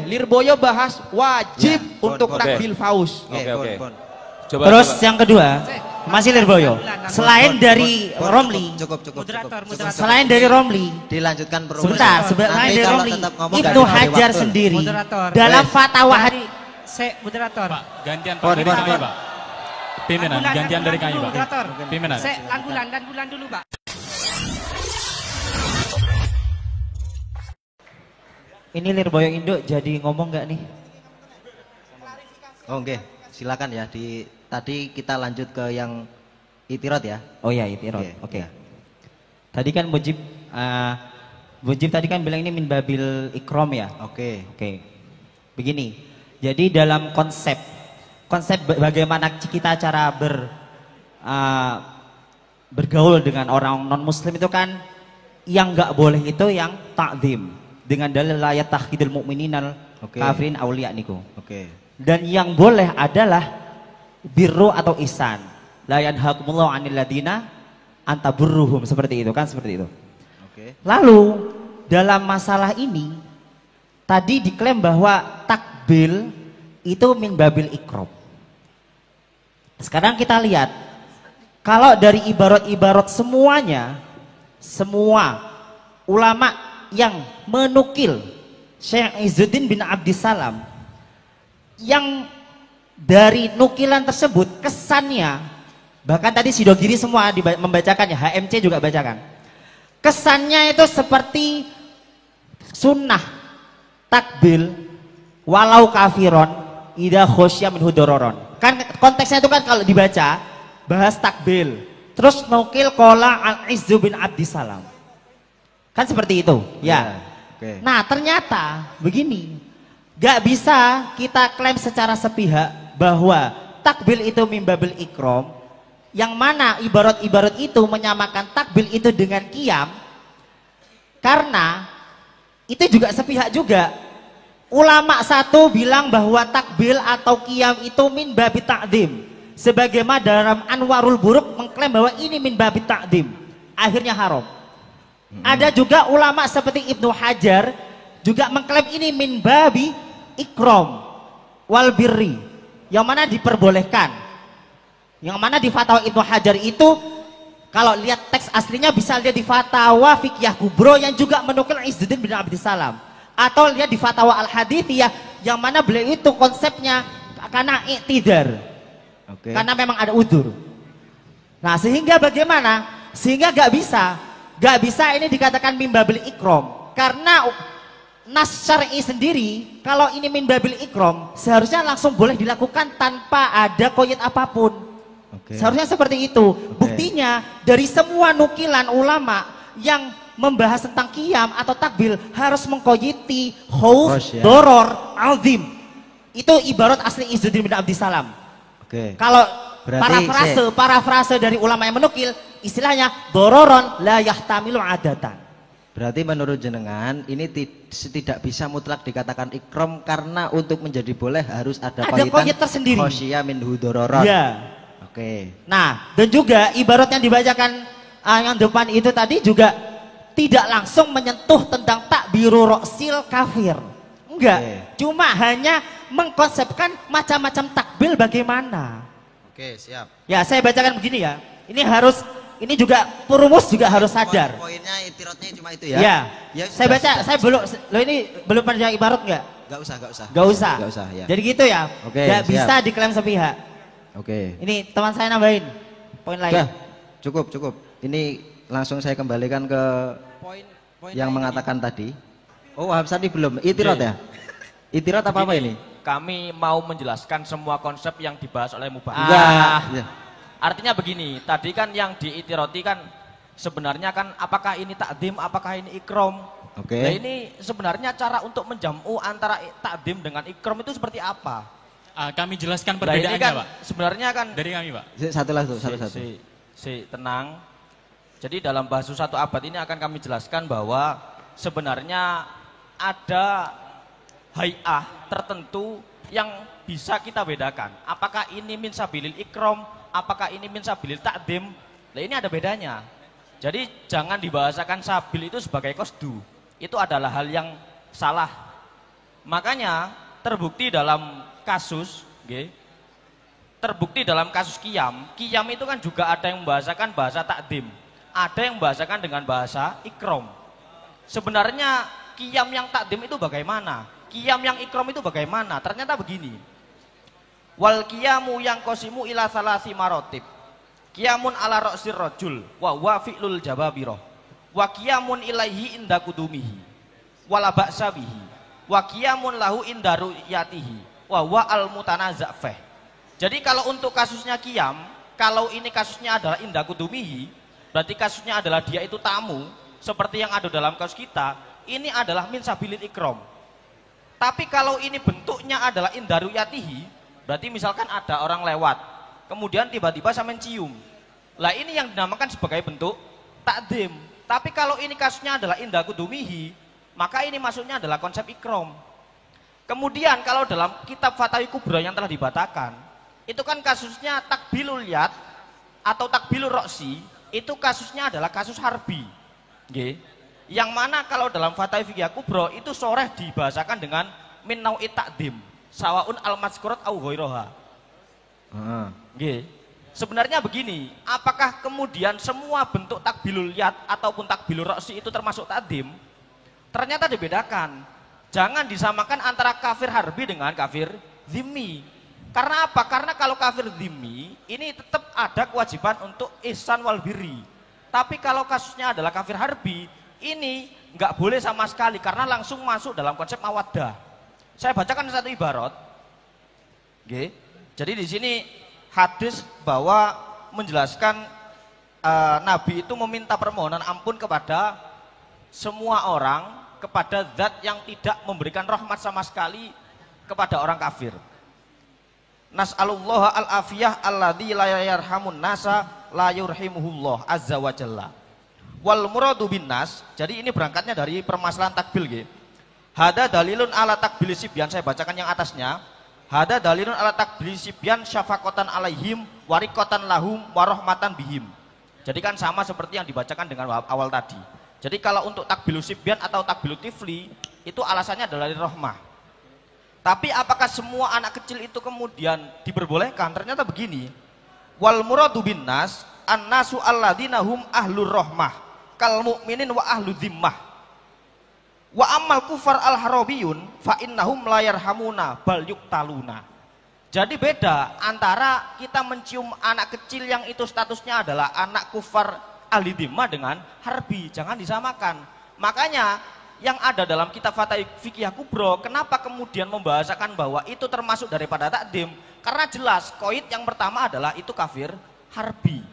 Lirboyo bahas wajib untuk takbil faus. Oke. Terus yang kedua, masih Lirboyo. Selain dari Romli, selain dari Romli, dilanjutkan sebentar, selain dari Romli, Ibnu Hajar sendiri dalam fatwa hari moderator. Pak, gantian Pak dari kami, Pak. Pimpinan, gantian dari kami, Pak. Pimpinan. Langgulan dulu, Pak. ini Lirboyo Indo jadi ngomong nggak nih? Oh, oke. Silakan ya. Tadi kita lanjut ke yang itirot ya. Oh ya, itirot. Oke. Ya. Tadi kan Mujib tadi kan bilang ini min babil ikrom ya. Oke. Begini. Jadi dalam konsep bagaimana kita cara bergaul dengan orang non muslim itu kan yang nggak boleh itu yang takzim dengan dalil layat takhidul mu'mininal kafirin aulia niku. Dan yang boleh adalah birru atau ihsan. La yanhakumullahu 'anil ladina antaburruhum, seperti itu kan, seperti itu. Lalu dalam masalah ini tadi diklaim bahwa takbil itu min babil ikram. Sekarang kita lihat kalau dari ibarat-ibarat semuanya, semua ulama yang menukil Syekh Izzuddin bin Abdissalam, yang dari nukilan tersebut kesannya, bahkan tadi Sidogiri semua membacakannya, HMC juga bacakan, kesannya itu seperti sunnah takbil walau kafiron idza khosya minhu dororon. Kan konteksnya itu kan kalau dibaca bahas takbil terus nukil qala Al-Izzu bin Abdissalam, kan seperti itu ya. Nah ternyata begini, gak bisa kita klaim secara sepihak bahwa takbil itu mimbabil ikram, yang mana ibarat-ibarat itu menyamakan takbil itu dengan qiyam, karena itu juga sepihak juga. Ulama satu bilang bahwa takbil atau qiyam itu min babi ta'dim, sebagaimana dalam Anwarul Buruk mengklaim bahwa ini min babi ta'dim, akhirnya haram. Ada juga ulama seperti Ibnu Hajar juga mengklaim ini min babi ikram wal birri, yang mana diperbolehkan. Yang mana di fatwa Ibnu Hajar itu kalau lihat teks aslinya bisa lihat di fatwa Fiqhiyah Kubro yang juga menukil Izzuddin bin Abdissalam, atau lihat di fatwa Al-Hadithiyah yang mana beliau itu konsepnya karena iktidar, karena memang ada udzur. Nah sehingga bagaimana? Sehingga gak bisa ini dikatakan min babil ikram, karena nas syar'i sendiri kalau ini min babil ikram seharusnya langsung boleh dilakukan tanpa ada koyit apapun. Seharusnya seperti itu. Buktinya dari semua nukilan ulama yang membahas tentang qiyam atau takbil harus mengkoyiti khauf, doror, azim. Itu ibarat asli Izzuddin bin Abdissalam. Kalau parafrase dari ulama yang menukil, istilahnya dororon la yahtamilu adatan. Berarti menurut jenengan ini tidak bisa mutlak dikatakan ikram, karena untuk menjadi boleh harus ada koyit tersendiri. Khosya minhu dororon. Ya. Nah, dan juga ibarat yang dibacakan yang depan itu tadi juga tidak langsung menyentuh tentang takbiru roksil kafir. Enggak, cuma hanya mengkonsepkan macam-macam takbil bagaimana. Siap. Ya, saya bacakan begini ya. Ini juga perumus juga harus sadar. Poinnya itirotnya cuma itu ya. Ya saya baca, saya belum pernah ibarat enggak? Gak usah. Ya. Jadi gitu ya. Gak bisa diklaim sepihak. Ini teman saya nambahin poin lain. Cukup. Ini langsung saya kembalikan ke poin yang mengatakan tadi. Oh, Hamsani belum. Itirot ya? Itirot apa ini? Kami mau menjelaskan semua konsep yang dibahas oleh Mubah. Artinya begini, tadi kan yang diitiroti kan sebenarnya kan apakah ini takdim, apakah ini ikram. Nah ini sebenarnya cara untuk menjamu antara takdim dengan ikram itu seperti apa? Kami jelaskan perbedaannya kan, Pak. Sebenarnya kan dari kami Pak. Satu. Tenang. Jadi dalam bahasa satu abad ini akan kami jelaskan bahwa sebenarnya ada hay'ah tertentu yang bisa kita bedakan. Apakah ini min sabilil ikram, apakah ini min sabilil takdim? Nah ini ada bedanya. Jadi jangan dibahasakan sabil itu sebagai kosdu. Itu adalah hal yang salah. Makanya terbukti dalam kasus, terbukti dalam kasus qiyam itu kan juga ada yang membahasakan bahasa takdim, ada yang membahasakan dengan bahasa ikram. Sebenarnya qiyam yang takdim itu bagaimana? Qiyam yang ikram itu bagaimana? Ternyata begini. Wal qiyamu yang qasimu ila salasi marotib. Qiyamun ala ra'sir rajul wa huwa fi'lul jababirah. Wa qiyamun ilaihi inda kudumihi. Wala ba'sa bihi. Wa qiyamun lahu inda ru'yatihi. Wa huwa al-mutanaza' fih. Jadi kalau untuk kasusnya qiyam, kalau ini kasusnya adalah inda kudumihi, berarti kasusnya adalah dia itu tamu, seperti yang ada dalam kasus kita, ini adalah min sabilil ikram. Tapi kalau ini bentuknya adalah inda ru'yatihi, berarti misalkan ada orang lewat, kemudian tiba-tiba saya mencium. Lah ini yang dinamakan sebagai bentuk takdim. Tapi kalau ini kasusnya adalah inda kudumihi, maka ini maksudnya adalah konsep ikram. Kemudian kalau dalam kitab Fatawi Kubra yang telah dibatakan, itu kan kasusnya takbilul yad atau takbilul roksi, itu kasusnya adalah kasus harbi. Yang mana kalau dalam Fatawi Fikih Kubra itu soreh dibahasakan dengan min nau'i takdim, sawaun al-mazkurat au ghairaha. Sebenarnya begini, apakah kemudian semua bentuk takbilul yad ataupun takbilul roksi itu termasuk takdim? Ternyata dibedakan. Jangan disamakan antara kafir harbi dengan kafir zimmi. Karena apa? Karena kalau kafir zimmi ini tetap ada kewajiban untuk ihsan wal birri. Tapi kalau kasusnya adalah kafir harbi, ini nggak boleh sama sekali karena langsung masuk dalam konsep mawaddah. Saya bacakan satu ibarat. Jadi di sini hadis bahwa menjelaskan Nabi itu meminta permohonan ampun kepada semua orang, kepada zat yang tidak memberikan rahmat sama sekali kepada orang kafir. Nas'alullaha al-afiyah alladzi la yarhamun nasa la yurhimuhullah azza wa jalla. Wal muradu bin nas, jadi ini berangkatnya dari permasalahan takbil nggih. Hada dalilun ala takbil sibyan, saya bacakan yang atasnya. Hada dalilun ala takbil sibyan syafaqatan alaihim wariqatan lahum warahmatan bihim. Jadi kan sama seperti yang dibacakan dengan awal tadi. Jadi kalau untuk takbilu sibyan atau takbilu tifli itu alasannya adalah dari rahmah. Tapi apakah semua anak kecil itu kemudian diperbolehkan? Ternyata begini. Wal muradu bin nas annasu alladzina hum ahlur rahmah kal mu'minin wa ahlu zimmah. Wa ammal kufar al harabiyun fa innahum la yarhamuna bal yuqtaluna. Jadi beda antara kita mencium anak kecil yang itu statusnya adalah anak kufar ahli zimmah dengan harbi, jangan disamakan. Makanya yang ada dalam kitab Fatawi Fikih Kubra, kenapa kemudian membahasakan bahwa itu termasuk daripada takdim? Karena jelas koid yang pertama adalah itu kafir harbi.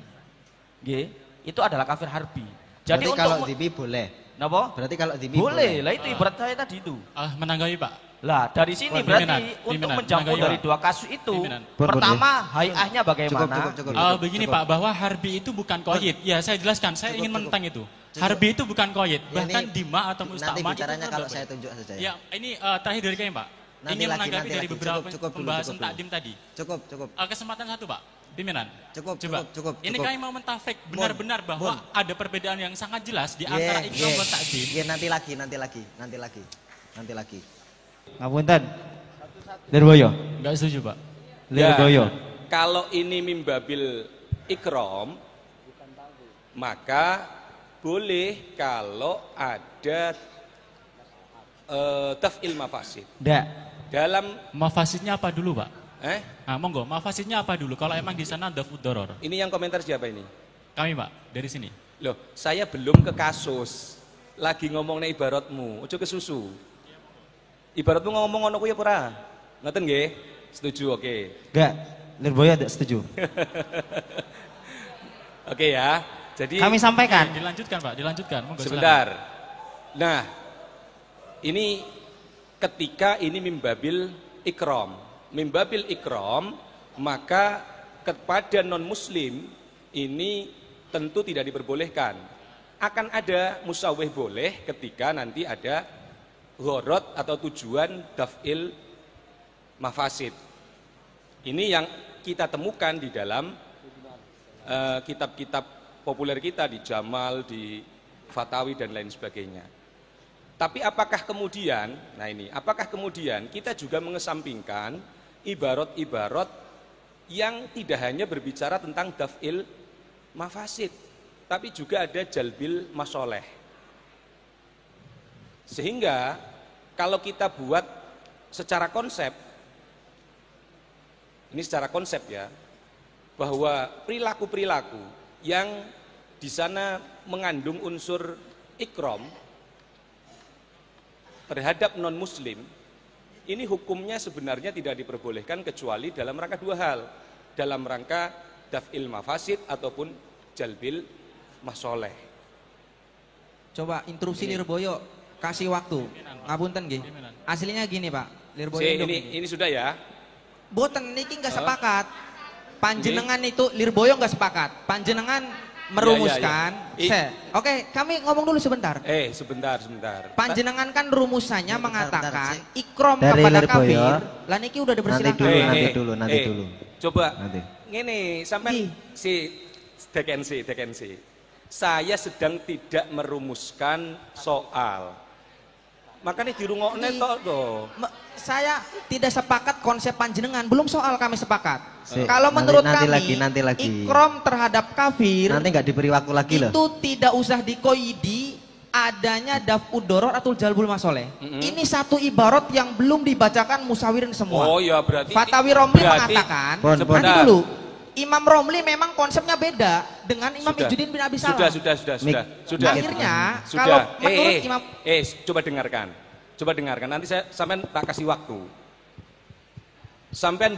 Itu adalah kafir harbi. Jadi berarti untuk kalau zimmi boleh. Napa? Berarti kalau zimmi boleh. Lah itu ibarat saya tadi itu. Menanggapi Pak. Lah dari sini berarti untuk mencampur dari dua kasus itu, pertama haiahnya bagaimana? Cukup, begini Pak, bahwa harbi itu bukan koid. Ya saya jelaskan, saya ingin menentang itu. Harbi itu bukan koid, bahkan dima atau musta'man itu. Nanti bicaranya kalau saya tunjuk saja ya. Ini terakhir dari kami Pak. Ingin menanggapi dari beberapa pembahasan takdim tadi. Cukup. Kesempatan satu Pak, pimpinan. Cukup. Ini kami mau mentafik benar-benar bahwa ada perbedaan yang sangat jelas di antara ikram dan takdim. Nanti lagi. Ngapunten. Lirboyo. Enggak setuju Pak. Lirboyo. Kalau ini mimbabil ikram, maka boleh kalau ada taf'il mafasid. Dalam mafasidnya apa dulu Pak? Monggo, mafasidnya apa dulu? Kalau emang di sana ada doror. Ini yang komentar siapa ini? Kami Pak, dari sini. Loh, saya belum ke kasus. Lagi ngomongnya ibaratmu, ojo ke susu. Ibaratmu ngomong ngono kuwi apa ora? Ngoten nggih? Setuju, oke. Enggak, Lirboyo tidak setuju. Oke ya. Jadi kami sampaikan. Dilanjutkan Pak, dilanjutkan. Monggo, sebentar. Nah, ini ketika ini mimbabil ikram. Mimbabil ikram, maka kepada non muslim ini tentu tidak diperbolehkan. Akan ada musawwih boleh ketika nanti ada gharad atau tujuan daf'il mafasid. Ini yang kita temukan di dalam kitab-kitab populer kita, di Jamal, di Fatawi dan lain sebagainya. Tapi apakah kemudian, nah ini, apakah kemudian kita juga mengesampingkan ibarat-ibarat yang tidak hanya berbicara tentang daf'il mafasid, tapi juga ada jalbil masoleh. Sehingga kalau kita buat secara konsep, ini secara konsep ya, bahwa perilaku-perilaku yang di sana mengandung unsur ikram terhadap non-muslim, ini hukumnya sebenarnya tidak diperbolehkan kecuali dalam rangka dua hal. Dalam rangka daf'il mafasid ataupun jalbil masoleh. Coba interupsi Lirboyo, kasih waktu. Ngapunten nggih. Aslinya gini Pak, Lirboyo ini sudah ya. Boten niki nggak sepakat. Panjenengan itu Lirboyo nggak sepakat. Panjenengan merumuskan. Oke, kami ngomong dulu sebentar. Sebentar. Panjenengan kan rumusannya mengatakan ikrom dari kepada Lirboyo. kafir. Lah niki udah dipersilakan. Nanti dulu. Coba. Nanti. Ngene, sampai si dekensi. Saya sedang tidak merumuskan soal. Makanya dirungokne toh. Saya tidak sepakat konsep panjenengan, belum soal kami sepakat. nanti Kalau menurut kami, nanti lagi. ikrom terhadap kafir Nanti nggak diberi waktu lagi loh. itu tidak usah dikoidi adanya daf'ud doror atau jalbul masoleh. Ini satu ibarat yang belum dibacakan musawirin semua. Oh ya berarti Fatawi Romli mengatakan, nanti dulu, Imam Romli memang konsepnya beda dengan Imam Izzuddin bin Abi Salam. Sudah. Akhirnya kalau menurut Imam coba dengarkan. Nanti saya sampean tak kasih waktu. Sampean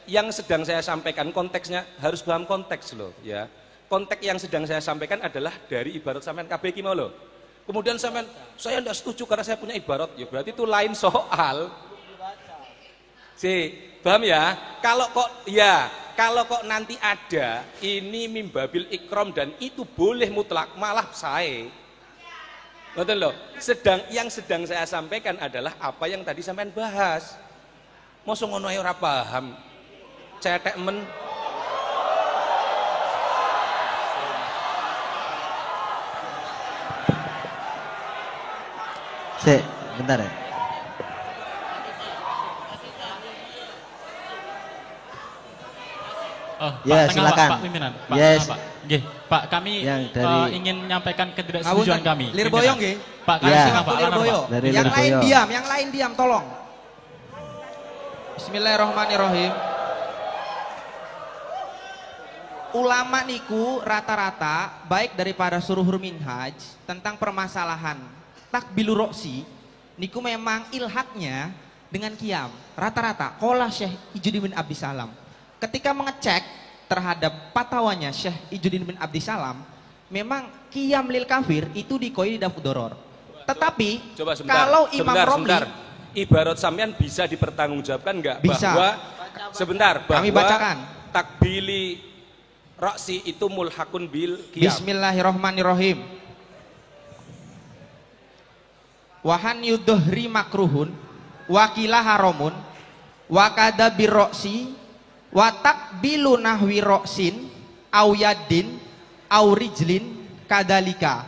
yang sedang saya sampaikan konteksnya harus paham konteks loh ya. Konteks yang sedang saya sampaikan adalah dari ibarat sampean kabeh iki mau loh. Kemudian sampean saya tidak setuju karena saya punya ibarat, ya berarti itu lain soal. Paham ya? Kalau kok nanti ada ini mimbabil ikram dan itu boleh mutlak, malah saya. Betul loh. Yang sedang saya sampaikan adalah apa yang tadi sampean bahas. Mosok ngono ae ora paham. Cetek men. Bentar ya. Oh, Ya, Pak, silakan. Pak pimpinan. Pak, Yes. Pak. Nggih, Pak, kami Yang dari- ingin menyampaikan ketidaksetujuan kami. Lirboyo pimpinan. nggih. Pak, Ya. kasih Pak, Waktu Lirboyo. Dari Yang lain Lirboyo. yang lain diam, tolong. Bismillahirrahmanirrahim. Ulama niku rata-rata baik daripada suruhur minhaj tentang permasalahan takbilur roksi niku memang ilhaknya dengan qiyam. Rata-rata qala Syekh Izzuddin bin Abi Salam. Ketika mengecek terhadap fatwanya Syekh Izzuddin bin Abdi Salam, memang qiyam lil kafir itu dikoi daf'ud doror. Tetapi Coba sebentar, kalau Imam Romli ibarat sampean bisa dipertanggungjawabkan enggak Bisa. bahwa Kami bacakan. takbili raksi itu mulhakun bil qiyam. Bismillahirrahmanirrahim. Wahan yudhri makruhun wakilah haramun wakada birroksi watak bilu nahwi roksin au yaddin au rijlin kadalika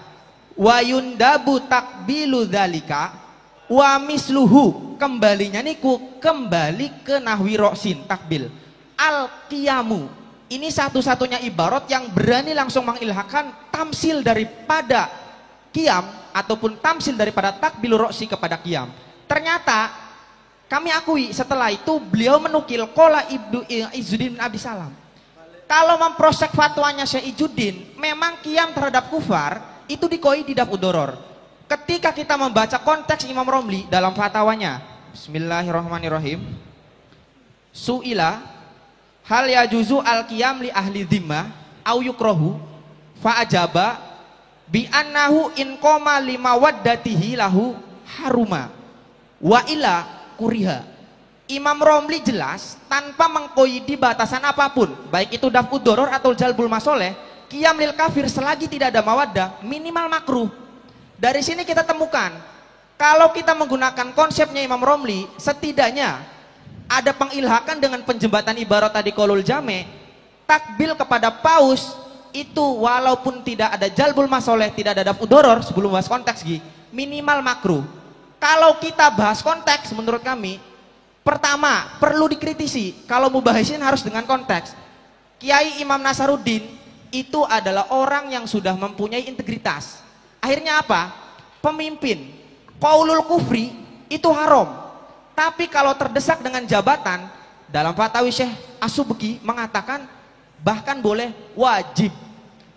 wayundabu takbilu dalika wa misluhu, kembalinya niku kembali ke nahwi roksin takbil al qiyamu. Ini satu-satunya ibarat yang berani langsung mengilhakan tamsil daripada qiyam ataupun tamsil daripada takbilur roksi kepada qiyam. Ternyata kami akui setelah itu beliau menukil qala Ibnu Izzuddin bin Abi Salam. Kalau memprosek fatwanya Syekh Izzuddin, memang qiyam terhadap kufar itu dikoi di daf'ud doror. Ketika kita membaca konteks Imam Romli dalam fatwanya, Bismillahirrahmanirrahim. Su'ila hal yajuzu al-qiyam li ahli dhimmah au yukrahu fa ajaba bi annahu in qama lima waddatihi lahu haruma wa ila kuriha. Imam Romli jelas tanpa mengkoidi batasan apapun, baik itu daf'ud doror atau jalbul masoleh, qiyam lil kafir selagi tidak ada mawaddah minimal makruh. Dari sini kita temukan kalau kita menggunakan konsepnya Imam Romli, setidaknya ada pengilhakan dengan penjembatan ibarat tadi qaulul jame, takbil kepada paus itu walaupun tidak ada jalbul masoleh, tidak ada daf'ud doror, sebelum bahas konteks minimal makruh. kalau kita bahas konteks menurut kami, pertama perlu dikritisi. Kalau mubahisin harus dengan konteks. Kiai Imam Nasaruddin itu adalah orang yang sudah mempunyai integritas. Akhirnya apa? Pemimpin. Qaulul kufri itu haram. Tapi kalau terdesak dengan jabatan, dalam Fatawi Syekh As-Subki mengatakan bahkan boleh wajib.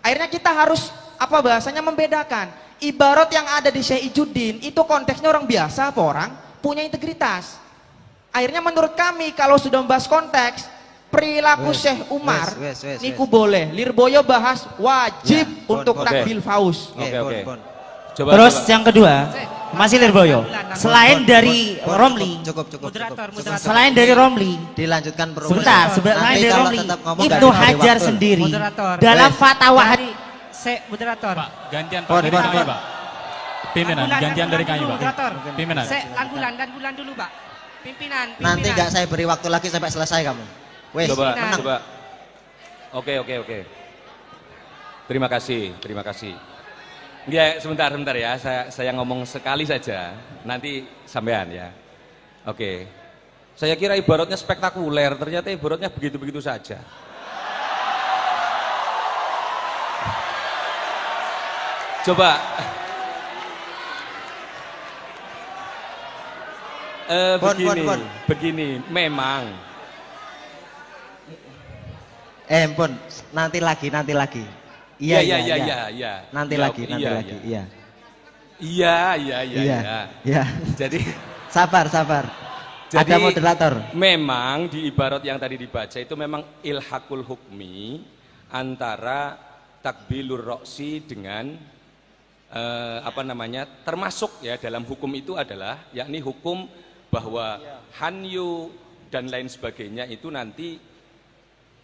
Akhirnya kita harus apa bahasanya membedakan. Ibarat yang ada di Syekh Ijuddin itu konteksnya orang biasa apa orang punya integritas. Akhirnya menurut kami kalau sudah membahas konteks perilaku Syekh Umar niku boleh. Lirboyo bahas wajib Ya, untuk takbil faus. Oke. Terus yang kedua, masih Lirboyo. Selain dari Romli, Cukup. Moderator. selain dari Romli, Dilanjutkan sebentar, selain Nanti dari kalau Romli, tetap ngomong Ibnu nggak diberi Hajar waktu. sendiri Moderator. dalam Wes. fatwa Moderator. Pak, gantian Pak Pon, dari pon, kami, pon. Pak. Pimpinan, gantian dari kami, Pak. Moderator. Pimpinan. Dan bulan dulu, Pak. Pimpinan. Nanti nggak saya beri waktu lagi sampai selesai kamu. Wes, Coba, menang. coba. Oke. Terima kasih. Ya, sebentar ya. Saya ngomong sekali saja. Nanti sampean ya. Oke. Saya kira ibaratnya spektakuler, ternyata ibaratnya begitu-begitu saja. Coba. Pon. Begini, memang Pon, nanti lagi. Iya. Ya, Nanti lagi. oke, Iya. Iya. Jadi Sabar. Ada moderator. memang di ibarat yang tadi dibaca itu memang ilhaqul hukmi antara takbilur roksi dengan termasuk ya dalam hukum itu adalah yakni hukum bahwa hanyu dan lain sebagainya itu nanti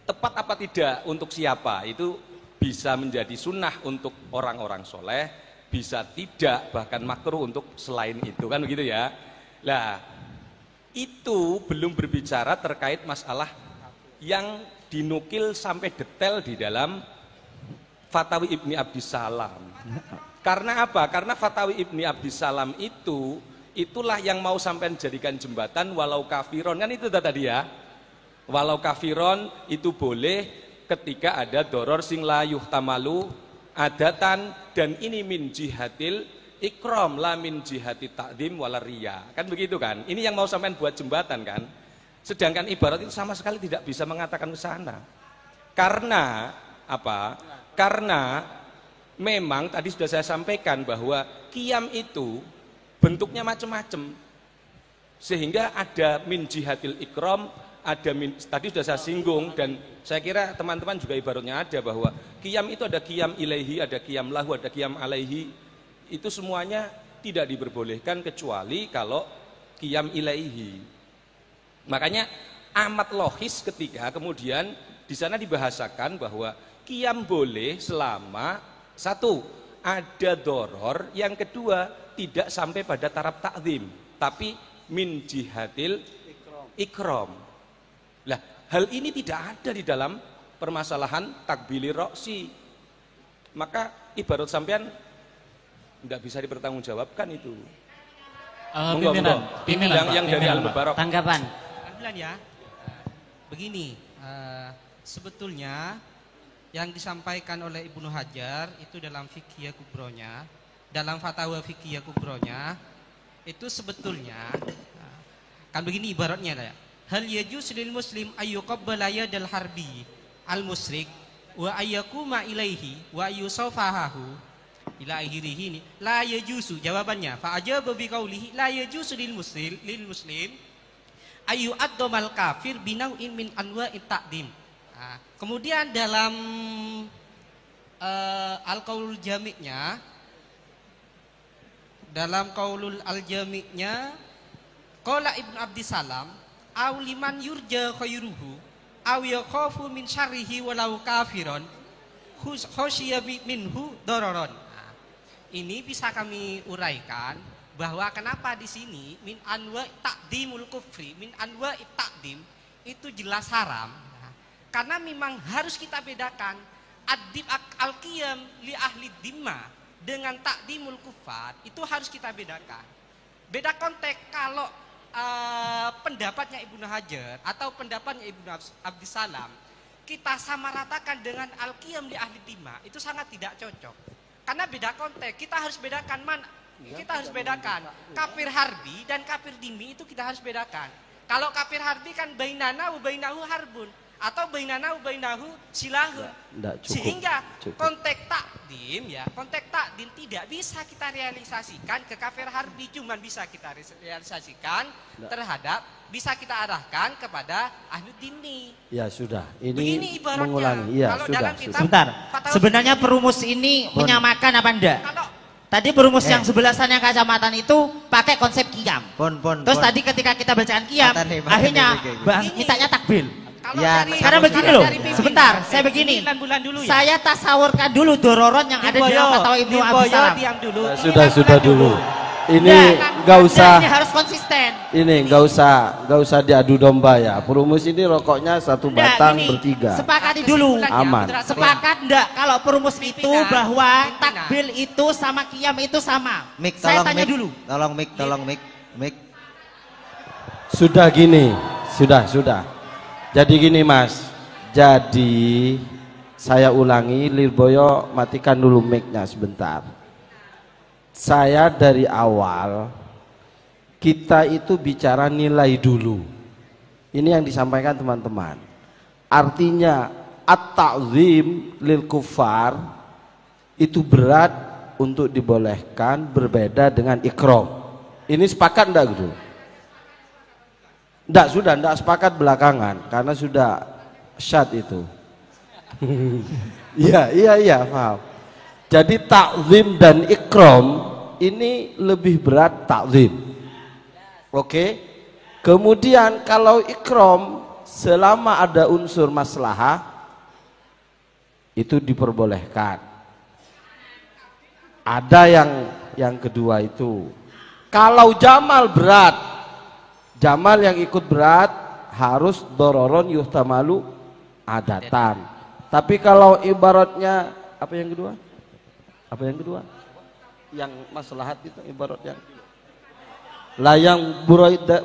tepat apa tidak untuk siapa itu bisa menjadi sunnah untuk orang-orang soleh, bisa tidak bahkan makruh untuk selain itu kan begitu ya. Lah itu belum berbicara terkait masalah yang dinukil sampai detail di dalam Fatawi Ibni Abdissalam. Karena apa? Karena Fatawi Ibni Abdissalam itulah yang mau sampai jadikan jembatan walau kafiron kan itu tadi ya. Walau kafiron itu boleh ketika ada doror sing la yuhtamalu adatan dan ini min jihatil ikram la min jihati ta'zim wala riya. Kan begitu kan? Ini yang mau sampean buat jembatan kan? Sedangkan ibarat itu sama sekali tidak bisa mengatakan ke sana. Karena apa? Karena memang tadi sudah saya sampaikan bahwa qiyam itu bentuknya macam-macam. Sehingga ada min jihatil ikram, ada tadi sudah saya singgung dan saya kira teman-teman juga ibaratnya ada bahwa qiyam itu ada qiyam ilaihi, ada qiyam lahu, ada qiyam alaihi. Itu semuanya tidak diperbolehkan kecuali kalau qiyam ilaihi. Makanya amat logis ketika kemudian di sana dibahasakan bahwa qiyam boleh selama satu ada doror, yang kedua tidak sampai pada taraf ta'zim, tapi min jihatil ikram. Lah, hal ini tidak ada di dalam permasalahan takbili roksi. Maka ibarat sampean tidak bisa dipertanggungjawabkan itu. Pimpinan yang dari Al-Mubarak. Tanggapan. Bulan ya. Begini, sebetulnya yang disampaikan oleh Ibnu Hajar itu dalam Fiqhiyah Kubronya, dalam Fatwa Fiqhiyah Kubronya itu sebetulnya kan begini ibaratnya ya. Hal yajuz lil muslim ayyuqabbala yadal harbi al musyrik wa ayyakuma ilaihi wa ayyusafahahu ila akhirih ini la yajuzu. Jawabannya fa ajaba bi qaulihi la yajuzu lil muslim ayu addomal kafir binau'in min anwa'it ta'dim. Nah, kemudian dalam al-qaulul jami'nya, dalam qaulul al-jami'nya qala Ibnu Abdissalam aw liman yurja khairuhu aw yakhafu min syarrihi walau kafiron khosyiya minhu dararon. Nah, ini bisa kami uraikan bahwa kenapa di sini min anwa takdimul kufri, min anwa takdim itu jelas haram. Nah, karena memang harus kita bedakan adib al-qiyam li ahli dimma dengan takdimul kufar itu harus kita bedakan. Beda konteks kalau pendapatnya Ibnu Hajar atau pendapatnya Ibnu Abdissalam kita samaratakan dengan al-qiyam li ahli dhimma, itu sangat tidak cocok. Karena beda konteks, kita harus bedakan kita harus bedakan kafir harbi dan kafir dhimmi, itu kita harus bedakan. Kalau kafir harbi kan bainana wa bainahu harbun atau bainana wa bainahu silahun. Sehingga konteks takdim konteks takdim tidak bisa kita realisasikan ke kafir harbi, cuman bisa kita realisasikan terhadap, bisa kita arahkan kepada ahli dhimmi. Ya sudah, ini begini ibaratnya. Mengulangi. Ya, kalau sudah, dalam kitab Sebentar, sebenarnya perumus ini menyamakan apa enggak? Tadi perumus yang sebelah sana kacamataan itu pakai konsep qiyam. Terus tadi ketika kita bacaan qiyam, akhirnya mintanya takbil. Ya, sekarang begini loh, sebentar, saya begini. Saya tasawurkan dulu dororon yang ada di dalam fatwa Ibnu Abdissalam. Sudah dulu. Ini nggak usah. Ini harus konsisten. Ini nggak usah diadu domba ya. Perumus ini rokoknya satu batang bertiga. Sepakati dulu. Aman. Sepakat enggak kalau perumus itu bahwa takbil itu sama qiyam itu sama? Saya tanya dulu. Tolong mik. Sudah gini, sudah. Jadi gini Mas. Jadi saya ulangi, Lirboyo matikan dulu mic-nya sebentar. Saya dari awal kita itu bicara nilai dulu. Ini yang disampaikan teman-teman. Artinya at-ta'zim lil kufar itu berat untuk dibolehkan, berbeda dengan ikram. Ini sepakat enggak gitu? Enggak sepakat belakangan karena sudah syad itu. Iya, paham. Jadi takzim dan ikram ini lebih berat takzim. Oke. Kemudian kalau ikram selama ada unsur maslahah itu diperbolehkan. Ada yang kedua itu. Kalau jamal berat, jamal yang ikut berat harus dororon yuhtamalu adatan. Tapi kalau ibaratnya apa yang kedua? Yang maslahat itu ibarat yang lah, yang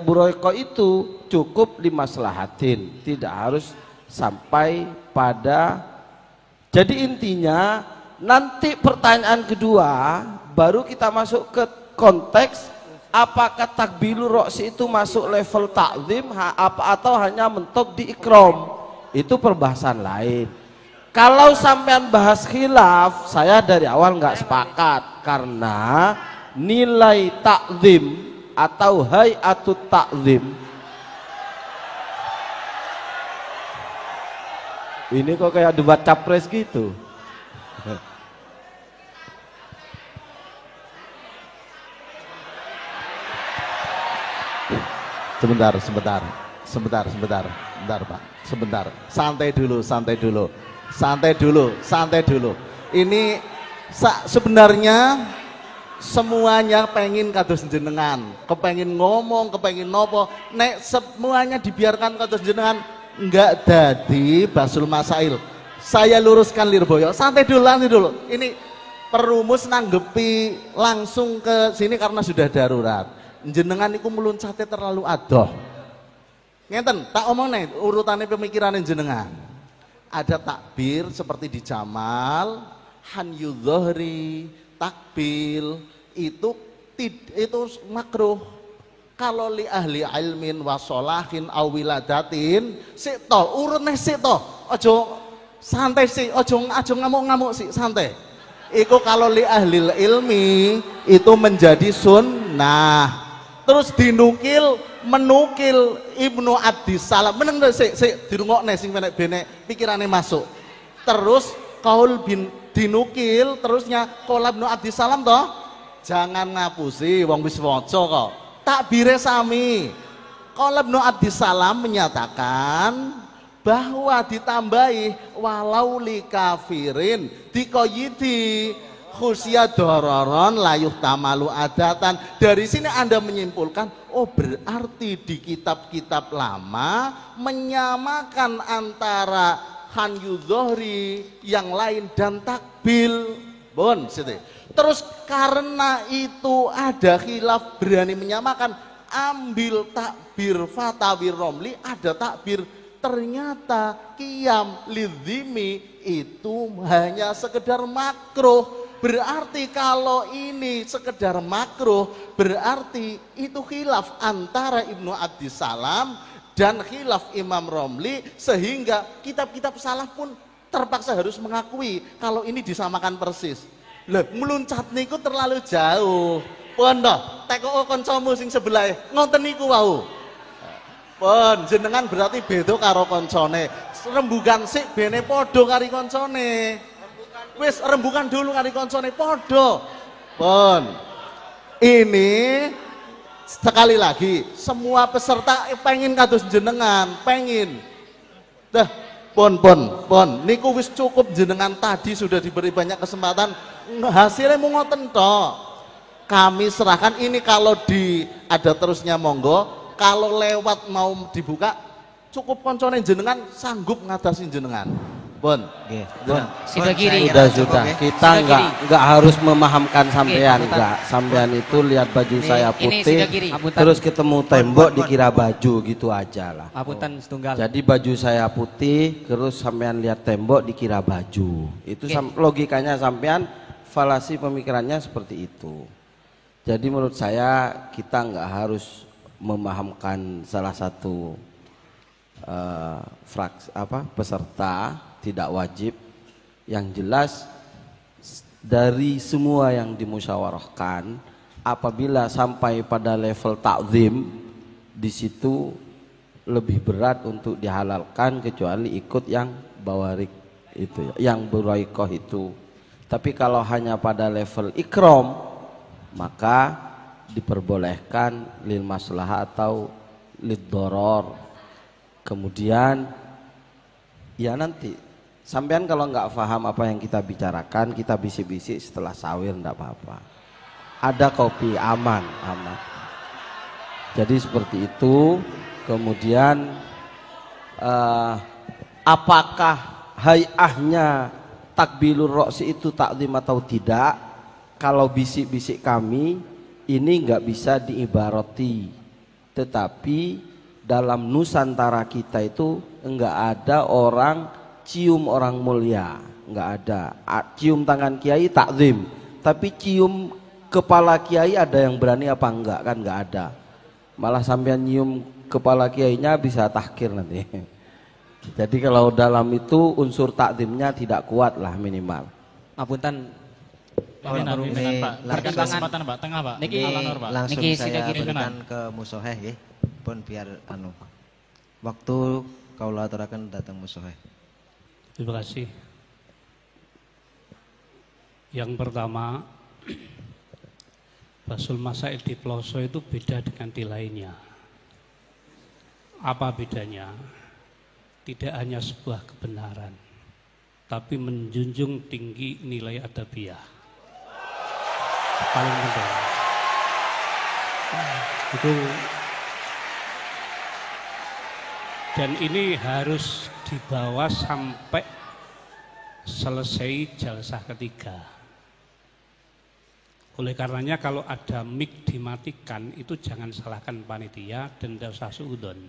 buroiko itu cukup limaslahatin, tidak harus sampai pada. Jadi intinya nanti pertanyaan kedua baru kita masuk ke konteks apakah takbilu roksi itu masuk level takzim atau hanya mentok di ikram, itu perbahasan lain. Kalau sampean bahas khilaf, saya dari awal nggak sepakat karena nilai takzim atau hayatut takzim ini kok kayak debat capres gitu. Sebentar Pak, sebentar, santai dulu. Ini sebenarnya semuanya pengen kados jenengan, kepengen ngomong, kepengen nopo, nek semuanya dibiarkan kados jenengan enggak dadi basul masail. Saya luruskan Lirboyo, santai dulu. Ini perumus nanggepi langsung ke sini karena sudah darurat. Jenengan iku meluncate terlalu adoh. Ngeten, tak omong nih urutannya pemikiran jenengan. Ada takbir seperti di Jamal, hanyu dzohri, takbil itu makruh. Kalau li ahli ilmin wasolahin awiladatin sik to urutne sik to, ojo santai sih, ojo ngamuk-ngamuk sih, santai. Iku kalau li ahli ilmi itu menjadi sunnah. Terus menukil Ibnu Abdissalam meneng sik dirungokne sing benek pikirane masuk. Terus kaul dinukil terusnya qaul Ibnu Abdissalam toh. Jangan ngapusi wong wis waca kok. Takbire sami. Qaul Ibnu Abdissalam menyatakan bahwa ditambahi walau li kafirin dikoyidi khusya dororon layuh tamalu adatan. Dari sini Anda menyimpulkan, oh berarti di kitab-kitab lama menyamakan antara hanyu dzohri yang lain dan takbil. Bon, sini. Terus karena itu ada khilaf berani menyamakan, ambil takbir Fatawir Romli, ada takbir. Ternyata qiyam lidzimi itu hanya sekedar makruh. Berarti kalau ini sekedar makruh, berarti itu khilaf antara Ibnu Abdissalam dan khilaf Imam Romli, sehingga kitab-kitab salaf pun terpaksa harus mengakui kalau ini disamakan persis. Lah meluncat niku terlalu jauh. Pun toh, teko kancamu sing sebelah ngoten niku wau. Pun jenengan berarti beda karo koncone. Rembugan sik bene padha karo koncone. Wis rembukan dulu karo koncone padha. Pun. Ini sekali lagi semua peserta pengen kados jenengan, pengen. Dah, pun. Niku wis cukup, jenengan tadi sudah diberi banyak kesempatan. Hasilnya mau ngoten toh. Kami serahkan ini, kalau ada terusnya monggo. Kalau lewat mau dibuka, cukup koncone jenengan sanggup ngatasi jenengan. Pun. Sudah kiri. Sudah. Kita enggak harus memahamkan sampean, enggak. Sampean itu lihat baju saya putih, terus ketemu tembok dikira baju, gitu aja lah. Apunten setunggal. Jadi baju saya putih, terus sampean lihat tembok dikira baju. Itu logikanya sampean, falasi pemikirannya seperti itu. Jadi menurut saya kita enggak harus memahamkan salah satu peserta, tidak wajib. Yang jelas dari semua yang dimusyawarahkan, apabila sampai pada level takzim, di situ lebih berat untuk dihalalkan kecuali ikut yang bawarik itu, yang buraikoh itu. Tapi kalau hanya pada level ikram, maka diperbolehkan lil maslahah atau lid doror. Kemudian ya nanti sampean kalau nggak paham apa yang kita bicarakan, kita bisik-bisik setelah sahur, enggak apa-apa. Ada kopi, aman. Jadi seperti itu. Kemudian apakah hayahnya takbilur roksi itu takdim atau tidak? Kalau bisik-bisik kami ini nggak bisa diibarati, tetapi dalam Nusantara kita itu nggak ada orang cium orang mulia, nggak ada. Cium tangan kiai takzim, tapi cium kepala kiai ada yang berani apa enggak? Kan nggak ada. Malah sampean nyium kepala kiainya bisa tahkir nanti. Jadi kalau dalam itu unsur takzimnya tidak kuat lah minimal. Apunten. Kesempatan Pak, tengah Pak. Niki langsung saya berikan ke Musoheh nggih. Pun biar waktu kaula aturaken datang Musoheh. Terima kasih. Yang pertama, Basul Masail di Ploso itu beda dengan di lainnya. Apa bedanya? Tidak hanya sebuah kebenaran, tapi menjunjung tinggi nilai adabiah. Paling penting itu, dan ini harus dibawa sampai selesai jalsah ketiga. Oleh karenanya kalau ada mic dimatikan, itu jangan salahkan panitia dan tidak usah suudon.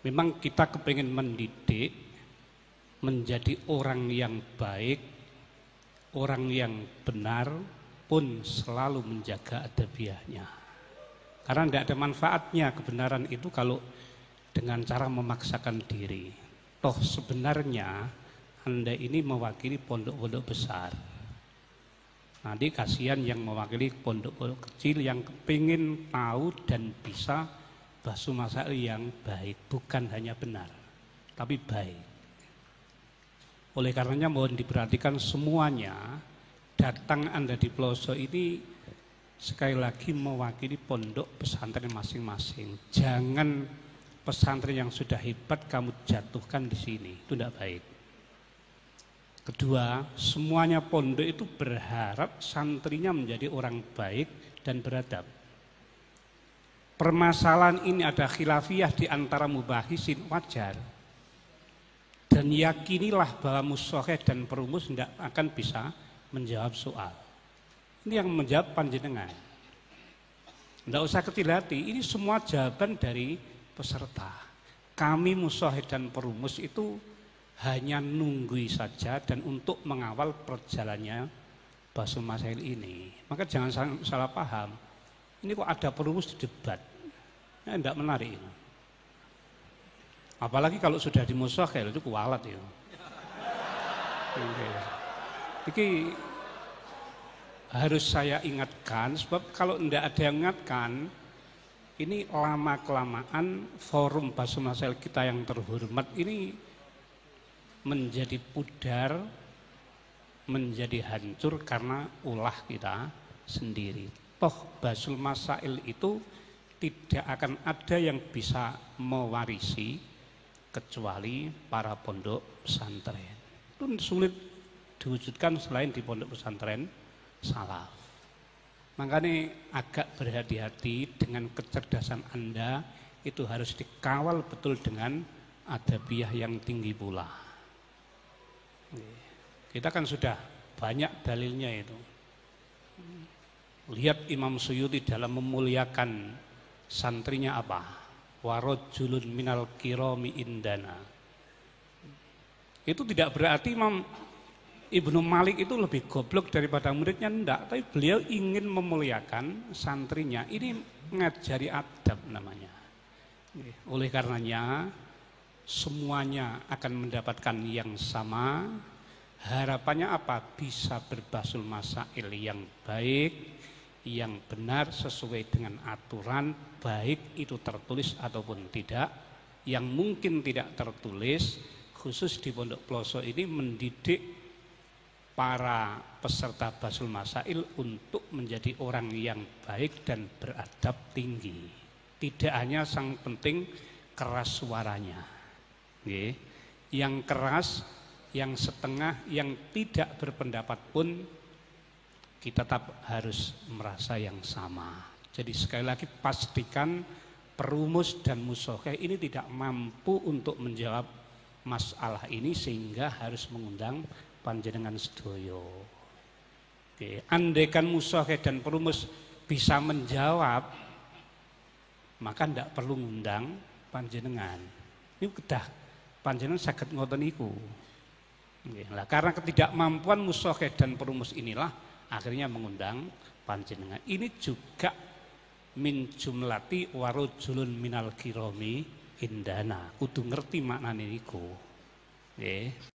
Memang kita kepingin mendidik menjadi orang yang baik, orang yang benar, pun selalu menjaga adabiahnya. Karena tidak ada manfaatnya kebenaran itu kalau dengan cara memaksakan diri. Toh sebenarnya Anda ini mewakili pondok-pondok besar. Nanti kasihan yang mewakili pondok-pondok kecil yang kepingin tahu dan bisa Basul Masail yang baik, bukan hanya benar, tapi baik. Oleh karenanya mohon diperhatikan semuanya. Datang Anda di Ploso ini sekali lagi mewakili pondok pesantren masing-masing. Jangan pesantren yang sudah hebat kamu jatuhkan di sini, itu tidak baik. Kedua, semuanya pondok itu berharap santrinya menjadi orang baik dan beradab. Permasalahan ini ada khilafiyah di antara mubahisin, wajar. Dan yakinilah bahwa musoheh dan perumus tidak akan bisa menjawab soal. Ini yang menjawab panjenengan. Tidak usah kecil hati, ini semua jawaban dari peserta. Kami Musyahid dan Perumus itu hanya nunggui saja dan untuk mengawal perjalannya Basul Masail ini. Maka jangan salah paham. Ini kok ada Perumus debat. Ya, tidak menarik. Apalagi kalau sudah di Musyahid itu kualat ya. Ini harus saya ingatkan, sebab kalau tidak ada yang ingatkan, ini lama-kelamaan forum Basul Masail kita yang terhormat ini menjadi pudar, menjadi hancur karena ulah kita sendiri. Toh Basul Masail itu tidak akan ada yang bisa mewarisi kecuali para pondok pesantren. Itu sulit diwujudkan selain di pondok pesantren salaf. Makanya agak berhati-hati dengan kecerdasan Anda, itu harus dikawal betul dengan adabiyah yang tinggi pula. Kita kan sudah banyak dalilnya itu. Lihat Imam Suyuti dalam memuliakan santrinya apa? Warajulun minal kirami indana. Itu tidak berarti Imam Ibnu Malik itu lebih goblok daripada muridnya, enggak. Tapi beliau ingin memuliakan santrinya. Ini ngajari adab namanya. Oleh karenanya semuanya akan mendapatkan yang sama. Harapannya apa? Bisa berbasul masail yang baik, yang benar sesuai dengan aturan, baik itu tertulis ataupun tidak. Yang mungkin tidak tertulis, khusus di Pondok Ploso ini mendidik para peserta basul masail untuk menjadi orang yang baik dan beradab tinggi. Tidak hanya sang penting keras suaranya, yang keras, yang setengah, yang tidak berpendapat pun kita tetap harus merasa yang sama. Jadi sekali lagi pastikan Perumus dan Musyahid ini tidak mampu untuk menjawab masalah ini sehingga harus mengundang panjenengan sedoyo. Andaikan Musyahid dan Perumus bisa menjawab, maka tidak perlu mengundang panjenengan. Ini kedah panjenengan saged ngoten niku. Nah, karena ketidakmampuan Musyahid dan Perumus inilah akhirnya mengundang panjenengan. Ini juga min jumlati warujulun minal kirami indana. Kudu ngerti maknane niku. Nggih.